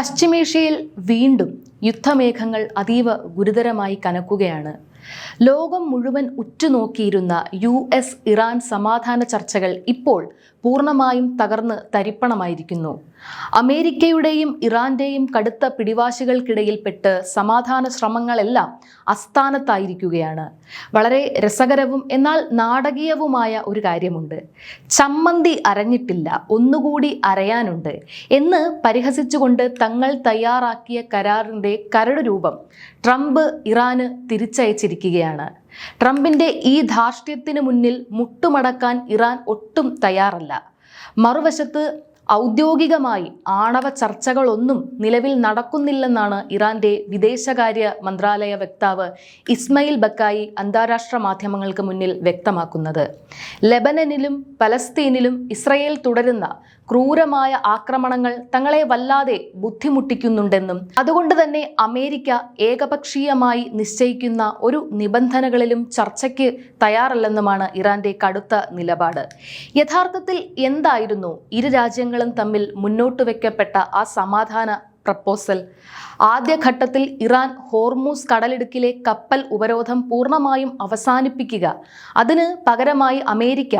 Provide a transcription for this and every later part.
പശ്ചിമേഷ്യയിൽ വീണ്ടും യുദ്ധമേഘങ്ങൾ അതീവ ഗുരുതരമായി കനക്കുകയാണ്. ലോകം മുഴുവൻ ഉറ്റുനോക്കിയിരുന്ന US-ഇറാൻ സമാധാന ചർച്ചകൾ ഇപ്പോൾ പൂർണ്ണമായും തകർന്ന് തരിപ്പണമായിരിക്കുന്നു. അമേരിക്കയുടെയും ഇറാന്റെയും കടുത്ത പിടിവാശികൾക്കിടയിൽപ്പെട്ട് സമാധാന ശ്രമങ്ങളെല്ലാം അസ്ഥാനത്തായിരിക്കുകയാണ്. വളരെ രസകരവും എന്നാൽ നാടകീയവുമായ ഒരു കാര്യമുണ്ട്. ചമ്മന്തി അരഞ്ഞിട്ടില്ല, ഒന്നുകൂടി അരയാനുണ്ട് എന്ന് പരിഹസിച്ചുകൊണ്ട് തങ്ങൾ തയ്യാറാക്കിയ കരാറിന്റെ കരട് രൂപം ട്രംപ് ഇറാന് തിരിച്ചയച്ചിരിക്കുകയാണ്. ട്രംപിന്റെ ഈ ധാർഷ്ട്യത്തിന് മുന്നിൽ മുട്ടുമടക്കാൻ ഇറാൻ ഒട്ടും തയ്യാറല്ല. മറുവശത്ത് ഔദ്യോഗികമായി ആണവ ചർച്ചകളൊന്നും നിലവിൽ നടക്കുന്നില്ലെന്നാണ് ഇറാന്റെ വിദേശകാര്യ മന്ത്രാലയ വക്താവ് ഇസ്മയിൽ ബക്കായി അന്താരാഷ്ട്ര മാധ്യമങ്ങൾക്ക് മുന്നിൽ വ്യക്തമാക്കുന്നത്. ലെബനനിലും പലസ്തീനിലും ഇസ്രയേൽ തുടരുന്ന ക്രൂരമായ ആക്രമണങ്ങൾ തങ്ങളെ വല്ലാതെ ബുദ്ധിമുട്ടിക്കുന്നുണ്ടെന്നും അതുകൊണ്ട് തന്നെ അമേരിക്ക ഏകപക്ഷീയമായി നിശ്ചയിക്കുന്ന ഒരു നിബന്ധനകളിലും ചർച്ചയ്ക്ക് തയ്യാറല്ലെന്നുമാണ് ഇറാന്റെ കടുത്ത നിലപാട്. യഥാർത്ഥത്തിൽ എന്തായിരുന്നു ഇരു രാജ്യങ്ങളും തമ്മിൽ മുന്നോട്ട് വയ്ക്കപ്പെട്ട ആ സമാധാന പ്രപ്പോസൽ? ആദ്യഘട്ടത്തിൽ ഇറാൻ ഹോർമൂസ് കടലിടുക്കിലെ കപ്പൽ ഉപരോധം പൂർണ്ണമായും അവസാനിപ്പിക്കുക, അതിന് പകരമായി അമേരിക്ക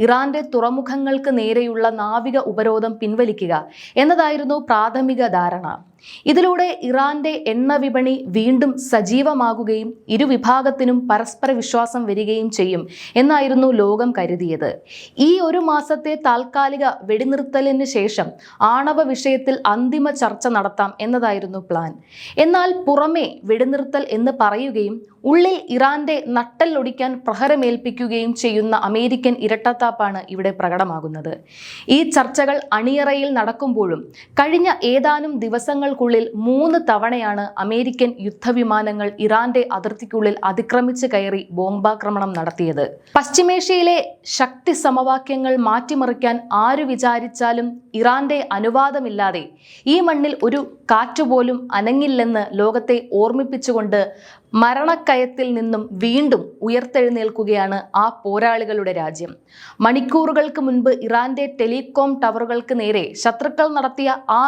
ഇറാന്റെ തുറമുഖങ്ങൾക്ക് നേരെയുള്ള നാവിക ഉപരോധം പിൻവലിക്കുക എന്നതായിരുന്നു പ്രാഥമിക ധാരണ. ഇതിലൂടെ ഇറാന്റെ എണ്ണ വിപണി വീണ്ടും സജീവമാകുകയും ഇരുവിഭാഗത്തിനും പരസ്പര വിശ്വാസം വരികയും ചെയ്യും എന്നായിരുന്നു ലോകം കരുതിയത്. ഈ ഒരു മാസത്തെ താൽക്കാലിക വെടിനിർത്തലിന് ശേഷം ആണവ വിഷയത്തിൽ അന്തിമ ചർച്ച നടത്താം എന്നതായിരുന്നു പ്ലാൻ. എന്നാൽ പുറമെ വെടിനിർത്തൽ എന്ന് പറയുകയും ഉള്ളിൽ ഇറാന്റെ നട്ടെല്ലൊടിക്കാൻ പ്രഹരമേൽപ്പിക്കുകയും ചെയ്യുന്ന അമേരിക്കൻ ഇരട്ടത്താപ്പാണ് ഇവിടെ പ്രകടമാകുന്നത്. ഈ ചർച്ചകൾ അണിയറയിൽ നടക്കുമ്പോഴും കഴിഞ്ഞ ഏതാനും ദിവസങ്ങൾക്കുള്ളിൽ 3 തവണയാണ് അമേരിക്കൻ യുദ്ധവിമാനങ്ങൾ ഇറാന്റെ അതിർത്തിക്കുള്ളിൽ അതിക്രമിച്ച് കയറി ബോംബാക്രമണം നടത്തിയത്. പശ്ചിമേഷ്യയിലെ ശക്തി സമവാക്യങ്ങൾ മാറ്റിമറിക്കാൻ ആര് വിചാരിച്ചാലും ഇറാന്റെ അനുവാദമില്ലാതെ ഈ മണ്ണിൽ ഒരു കാറ്റുപോലും അനങ്ങില്ലെന്ന് ലോകത്തെ ഓർമ്മിപ്പിച്ചുകൊണ്ട് മരണക്കയത്തിൽ നിന്നും വീണ്ടും ഉയർത്തെഴുന്നേൽക്കുകയാണ് ആ പോരാളികളുടെ രാജ്യം. മണിക്കൂറുകൾക്ക് മുൻപ് ഇറാന്റെ ടെലികോം ടവറുകൾക്ക് നേരെ ശത്രുക്കൾ നടത്തിയ ആ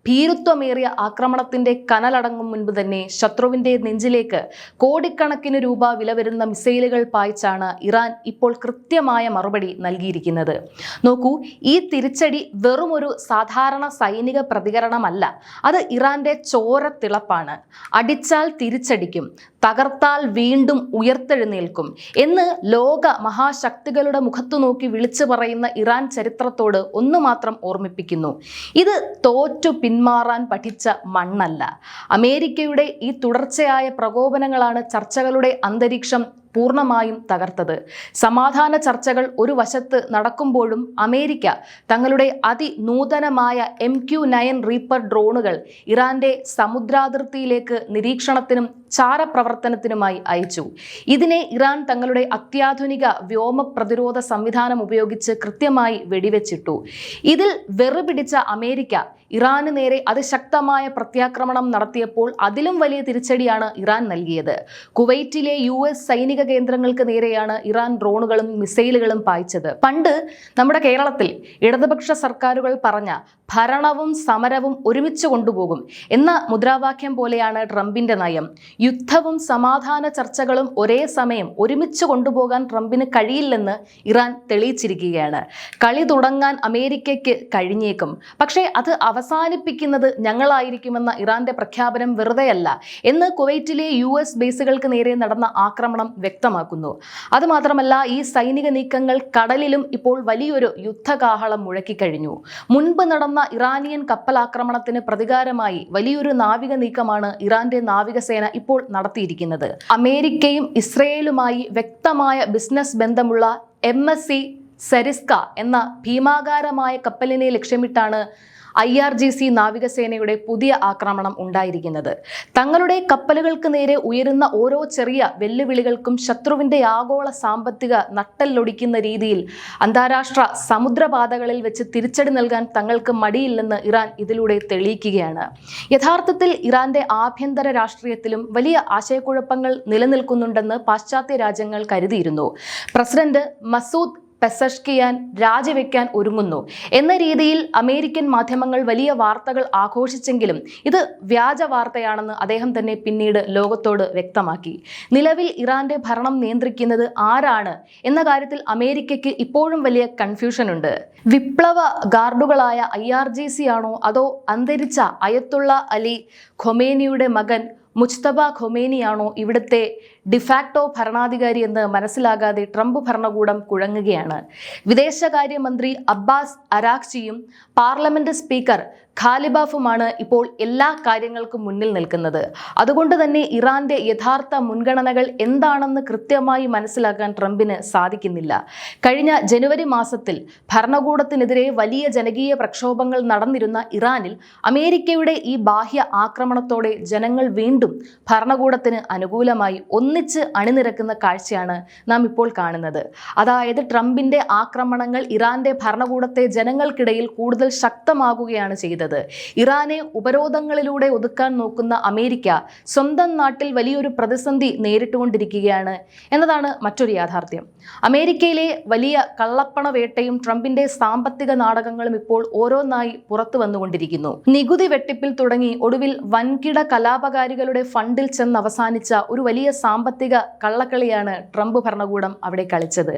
ഭീരുത്വമേറിയ ആക്രമണത്തിന്റെ കനലടങ്ങും മുൻപ് തന്നെ ശത്രുവിന്റെ നെഞ്ചിലേക്ക് കോടിക്കണക്കിന് രൂപ വില വരുന്ന മിസൈലുകൾ പായിച്ചാണ് ഇറാൻ ഇപ്പോൾ കൃത്യമായ മറുപടി നൽകിയിരിക്കുന്നത്. നോക്കൂ, ഈ തിരിച്ചടി വെറും ഒരു സാധാരണ സൈനിക പ്രതികരണമല്ല, അത് ഇറാന്റെ ചോരത്തിളപ്പാണ്. അടിച്ചാൽ തിരിച്ചടിക്കും, തകർത്താൽ വീണ്ടും ഉയർത്തെഴുന്നേൽക്കും എന്ന് ലോക മഹാശക്തികളുടെ മുഖത്തു നോക്കി വിളിച്ചു പറയുന്ന ഇറാൻ ചരിത്രത്തോട് ഒന്ന് മാത്രം ഓർമ്മിപ്പിക്കുന്നു: ഇത് തോറ്റു പിന്മാറാൻ പഠിച്ച മണ്ണല്ല. അമേരിക്കയുടെ ഈ തുടർച്ചയായ പ്രകോപനങ്ങളാണ് ചർച്ചകളുടെ അന്തരീക്ഷം പൂർണ്ണമായും തകർത്തത്. സമാധാന ചർച്ചകൾ ഒരു വശത്ത് നടക്കുമ്പോഴും അമേരിക്ക തങ്ങളുടെ അതിനൂതനമായ MQ-9 റീപ്പർ ഡ്രോണുകൾ ഇറാന്റെ സമുദ്രാതിർത്തിയിലേക്ക് നിരീക്ഷണത്തിനും ചാരപ്രവർത്തനത്തിനുമായി അയച്ചു. ഇതിനെ ഇറാൻ തങ്ങളുടെ അത്യാധുനിക വ്യോമ പ്രതിരോധ സംവിധാനം ഉപയോഗിച്ച് കൃത്യമായി വെടിവെച്ചിട്ടു. ഇതിൽ വെറുപിടിച്ച അമേരിക്ക ഇറാന് നേരെ അതിശക്തമായ പ്രത്യാക്രമണം നടത്തിയപ്പോൾ അതിലും വലിയ തിരിച്ചടിയാണ് ഇറാൻ നൽകിയത്. കുവൈറ്റിലെ US സൈനിക കേന്ദ്രങ്ങൾക്ക് നേരെയാണ് ഇറാൻ ഡ്രോണുകളും മിസൈലുകളും പായിച്ചത്. പണ്ട് നമ്മുടെ കേരളത്തിൽ ഇടതുപക്ഷ സർക്കാരുകൾ പറഞ്ഞ ഭരണവും സമരവും ഒരുമിച്ച് കൊണ്ടുപോകും എന്ന മുദ്രാവാക്യം പോലെയാണ് ട്രംപിന്റെ നയം. യുദ്ധവും സമാധാന ചർച്ചകളും ഒരേ സമയം ഒരുമിച്ച് കൊണ്ടുപോകാൻ ട്രംപിന് കഴിയില്ലെന്ന് ഇറാൻ തെളിയിച്ചിരിക്കുകയാണ്. കളി തുടങ്ങാൻ അമേരിക്കയ്ക്ക് കഴിഞ്ഞേക്കും, പക്ഷേ അത് അവസാനിപ്പിക്കുന്നത് ഞങ്ങളായിരിക്കുമെന്ന ഇറാന്റെ പ്രഖ്യാപനം വെറുതെയല്ല എന്ന് കുവൈറ്റിലെ US ബേസുകൾക്ക് നേരെ നടന്ന ആക്രമണം വ്യക്തമാക്കുന്നു. അതുമാത്രമല്ല, ഈ സൈനിക നീക്കങ്ങൾ കടലിലും ഇപ്പോൾ വലിയൊരു യുദ്ധകാഹളം മുഴക്കിക്കഴിഞ്ഞു. മുൻപ് നടന്ന ഇറാനിയൻ കപ്പലാക്രമണത്തിന് പ്രതികാരമായി വലിയൊരു നാവിക നീക്കമാണ് ഇറാന്റെ നാവികസേന ഇപ്പോൾ നടത്തിയിരിക്കുന്നത്. അമേരിക്കയും ഇസ്രയേലുമായി വ്യക്തമായ ബിസിനസ് ബന്ധമുള്ള MSC സെരിസ്ക എന്ന ഭീമാകാരമായ കപ്പലിനെ ലക്ഷ്യമിട്ടാണ് IRGC നാവികസേനയുടെ പുതിയ ആക്രമണം ഉണ്ടായിരിക്കുന്നത്. തങ്ങളുടെ കപ്പലുകൾക്ക് നേരെ ഉയരുന്ന ഓരോ ചെറിയ വെല്ലുവിളികൾക്കും ശത്രുവിന്റെ ആഗോള സാമ്പത്തിക നട്ടെല്ലൊടിക്കുന്ന രീതിയിൽ അന്താരാഷ്ട്ര സമുദ്രപാതകളിൽ വെച്ച് തിരിച്ചടി നൽകാൻ തങ്ങൾക്ക് മടിയില്ലെന്ന് ഇറാൻ ഇതിലൂടെ തെളിയിക്കുകയാണ്. യഥാർത്ഥത്തിൽ ഇറാന്റെ ആഭ്യന്തര രാഷ്ട്രീയത്തിലും വലിയ ആശയക്കുഴപ്പങ്ങൾ നിലനിൽക്കുന്നുണ്ടെന്ന് പാശ്ചാത്യ രാജ്യങ്ങൾ കരുതിയിരുന്നു. പ്രസിഡന്റ് മസൂദ് പെസഷ്കിയാൻ രാജിവെക്കാൻ ഒരുങ്ങുന്നു എന്ന രീതിയിൽ അമേരിക്കൻ മാധ്യമങ്ങൾ വലിയ വാർത്തകൾ ആഘോഷിച്ചെങ്കിലും ഇത് വ്യാജ വാർത്തയാണെന്ന് അദ്ദേഹം തന്നെ പിന്നീട് ലോകത്തോട് വ്യക്തമാക്കി. നിലവിൽ ഇറാന്റെ ഭരണം നിയന്ത്രിക്കുന്നത് ആരാണ് എന്ന കാര്യത്തിൽ അമേരിക്കയ്ക്ക് ഇപ്പോഴും വലിയ കൺഫ്യൂഷൻ ഉണ്ട്. വിപ്ലവ ഗാർഡുകളായ IRGC ആണോ അതോ അന്തരിച്ച അയത്തുള്ള അലി ഖൊമേനിയുടെ മകൻ മുജ്തബ ഖൊമേനിയാണോ ഇവിടുത്തെ ഡിഫാക്ടോ ഭരണാധികാരി എന്ന് മനസ്സിലാകാതെ ട്രംപ് ഭരണകൂടം കുഴങ്ങുകയാണ്. വിദേശകാര്യമന്ത്രി അബ്ബാസ് അരാക്ചിയും പാർലമെന്റ് സ്പീക്കർ ഖാലിബാഫുമാണ് ഇപ്പോൾ എല്ലാ കാര്യങ്ങൾക്കും മുന്നിൽ നിൽക്കുന്നത്. അതുകൊണ്ട് തന്നെ ഇറാന്റെ യഥാർത്ഥ മുൻഗണനകൾ എന്താണെന്ന് കൃത്യമായി മനസ്സിലാക്കാൻ ട്രംപിന് സാധിക്കുന്നില്ല. കഴിഞ്ഞ ജനുവരി മാസത്തിൽ ഭരണകൂടത്തിനെതിരെ വലിയ ജനകീയ പ്രക്ഷോഭങ്ങൾ നടന്നിരുന്ന ഇറാനിൽ അമേരിക്കയുടെ ഈ ബാഹ്യ ആക്രമണത്തോടെ ജനങ്ങൾ വീണ്ടും ഭരണകൂടത്തിന് അനുകൂലമായി ഒന്നിച്ച് അണിനിരക്കുന്ന കാഴ്ചയാണ് നാം ഇപ്പോൾ കാണുന്നത്. അതായത് ട്രംപിന്റെ ആക്രമണങ്ങൾ ഇറാന്റെ ഭരണകൂടത്തെ ജനങ്ങൾക്കിടയിൽ കൂടുതൽ ശക്തമാകുകയാണ് ചെയ്തത്. ഇറാനെ ഉപരോധങ്ങളിലൂടെ ഒതുക്കാൻ നോക്കുന്ന അമേരിക്ക സ്വന്തം നാട്ടിൽ വലിയൊരു പ്രതിസന്ധി നേരിട്ടുകൊണ്ടിരിക്കുകയാണ് എന്നതാണ് മറ്റൊരു യാഥാർത്ഥ്യം. അമേരിക്കയിലെ വലിയ കള്ളപ്പണ വേട്ടയും ട്രംപിന്റെ സാമ്പത്തിക നാടകങ്ങളും ഇപ്പോൾ ഓരോന്നായി പുറത്തു വന്നുകൊണ്ടിരിക്കുന്നു. നികുതി വെട്ടിപ്പിൽ തുടങ്ങി ഒടുവിൽ വൻകിട കലാപകാരികളുടെ ഫണ്ടിൽ ചെന്ന് അവസാനിച്ച ഒരു വലിയ സാമ്പത്തിക കള്ളക്കളിയാണ് ട്രംപ് ഭരണകൂടം അവിടെ കളിച്ചത്.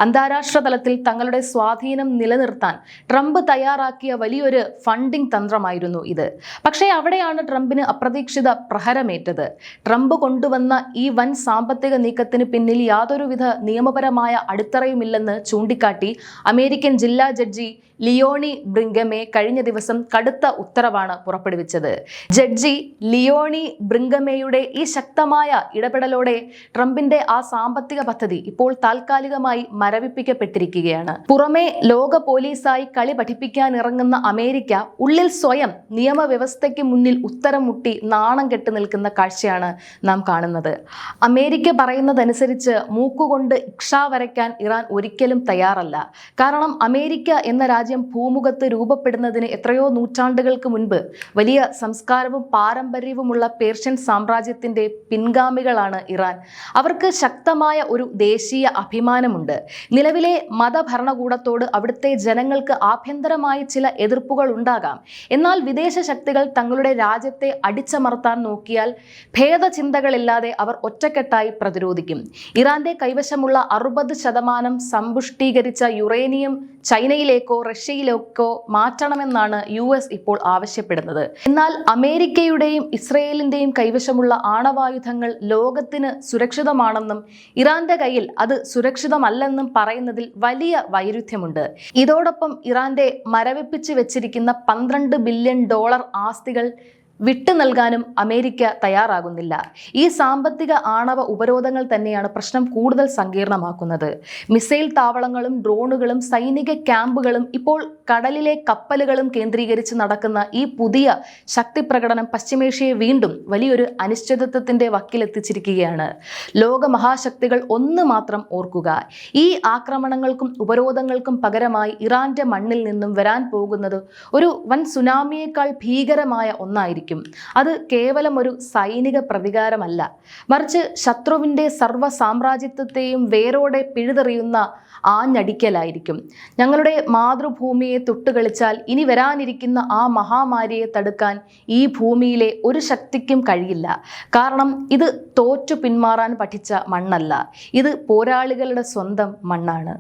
അന്താരാഷ്ട്ര തലത്തിൽ തങ്ങളുടെ സ്വാധീനം നിലനിർത്താൻ ട്രംപ് തയ്യാറാക്കിയ വലിയൊരു ഫണ്ടിംഗ് തന്ത്രമായിരുന്നു ഇത്. പക്ഷേ അവിടെയാണ് ട്രംപിന് അപ്രതീക്ഷിത പ്രഹരമേറ്റത്. ട്രംപ് കൊണ്ടുവന്ന ഈ വൻ സാമ്പത്തിക നീക്കത്തിന് പിന്നിൽ യാതൊരുവിധ നിയമപരമായ അടിത്തറയുമില്ലെന്ന് ചൂണ്ടിക്കാട്ടി അമേരിക്കൻ ജില്ലാ ജഡ്ജി ലിയോണി ബ്രിങ്കമെ കഴിഞ്ഞ ദിവസം കടുത്ത ഉത്തരവാണ് പുറപ്പെടുവിച്ചത്. ജഡ്ജി ലിയോണി ബ്രിങ്കമേയുടെ ഈ ശക്തമായ ഇടപെടലോടെ ട്രംപിന്റെ ആ സാമ്പത്തിക പദ്ധതി ഇപ്പോൾ താൽക്കാലികമായി മരവിപ്പിക്കപ്പെട്ടിരിക്കുകയാണ്. പുറമെ ലോക പോലീസായി കളി പഠിപ്പിക്കാൻ ഇറങ്ങുന്ന അമേരിക്ക ഉള്ളിൽ സ്വയം നിയമവ്യവസ്ഥയ്ക്ക് മുന്നിൽ ഉത്തരം മുട്ടി നാണം കെട്ട് നിൽക്കുന്ന കാഴ്ചയാണ് നാം കാണുന്നത്. അമേരിക്ക പറയുന്നതനുസരിച്ച് മൂക്കുകൊണ്ട് ഇക്ഷ വരയ്ക്കാൻ ഇറാൻ ഒരിക്കലും തയ്യാറല്ല. കാരണം അമേരിക്ക എന്ന രാജ്യം ഭൂമുഖത്ത് രൂപപ്പെടുന്നതിന് എത്രയോ നൂറ്റാണ്ടുകൾക്ക് മുൻപ് വലിയ സംസ്കാരവും പാരമ്പര്യവുമുള്ള പേർഷ്യൻ സാമ്രാജ്യത്തിന്റെ പിൻഗാമികളാണ് ഇറാൻ. അവർക്ക് ശക്തമായ ഒരു ദേശീയ അഭിമാനമുണ്ട്. നിലവിലെ മതഭരണകൂടത്തോട് അവിടുത്തെ ജനങ്ങൾക്ക് ആഭ്യന്തരമായി ചില എതിർപ്പുകൾ ഉണ്ടാകാം. എന്നാൽ വിദേശ ശക്തികൾ തങ്ങളുടെ രാജ്യത്തെ അടിച്ചമർത്താൻ നോക്കിയാൽ ഭേദചിന്തകളില്ലാതെ അവർ ഒറ്റക്കെട്ടായി പ്രതിരോധിക്കും. ഇറാന്റെ കൈവശമുള്ള 60% സമ്പുഷ്ടീകരിച്ച യുറേനിയം ചൈനയിലേക്കോ റഷ്യയിലേക്കോ മാറ്റണമെന്നാണ് US ഇപ്പോൾ ആവശ്യപ്പെടുന്നത്. എന്നാൽ അമേരിക്കയുടെയും ഇസ്രയേലിന്റെയും കൈവശമുള്ള ആണവായുധങ്ങൾ ലോകത്തിന് സുരക്ഷിതമാണെന്നും ഇറാന്റെ കയ്യിൽ അത് സുരക്ഷിതമല്ലെന്നും പറയുന്നതിൽ വലിയ വൈരുദ്ധ്യമുണ്ട്. ഇതോടൊപ്പം ഇറാന്റെ മരവിപ്പിച്ച് വെച്ചിരിക്കുന്ന $12 ബില്യൺ ആസ്തികൾ വിട്ടു നൽകാനും അമേരിക്ക തയ്യാറാകുന്നില്ല. ഈ സാമ്പത്തിക ആണവ ഉപരോധങ്ങൾ തന്നെയാണ് പ്രശ്നം കൂടുതൽ സങ്കീർണമാക്കുന്നത്. മിസൈൽ താവളങ്ങളും ഡ്രോണുകളും സൈനിക ക്യാമ്പുകളും ഇപ്പോൾ കടലിലെ കപ്പലുകളും കേന്ദ്രീകരിച്ച് നടക്കുന്ന ഈ പുതിയ ശക്തി പ്രകടനം പശ്ചിമേഷ്യയെ വീണ്ടും വലിയൊരു അനിശ്ചിതത്വത്തിന്റെ വക്കിലെത്തിച്ചിരിക്കുകയാണ്. ലോക മഹാശക്തികൾ ഒന്ന് മാത്രം ഓർക്കുക, ഈ ആക്രമണങ്ങൾക്കും ഉപരോധങ്ങൾക്കും പകരമായി ഇറാന്റെ മണ്ണിൽ നിന്നും വരാൻ പോകുന്നത് ഒരു വൻ സുനാമിയേക്കാൾ ഭീകരമായ ഒന്നായിരിക്കും. അത് കേവലം ഒരു സൈനിക പ്രതികാരമല്ല, മറിച്ച് ശത്രുവിന്റെ സർവ്വ സാമ്രാജ്യത്വത്തെയും വേരോടെ പിഴുതെറിയുന്ന ആഞ്ഞടിക്കലായിരിക്കും. ഞങ്ങളുടെ മാതൃഭൂമിയെ തൊട്ടുകളിച്ചാൽ ഇനി വരാനിരിക്കുന്ന ആ മഹാമാരിയെ തടുക്കാൻ ഈ ഭൂമിയിലെ ഒരു ശക്തിക്കും കഴിയില്ല. കാരണം ഇത് തോറ്റു പിന്മാറാൻ പഠിച്ച മണ്ണല്ല, ഇത് പോരാളികളുടെ സ്വന്തം മണ്ണാണ്.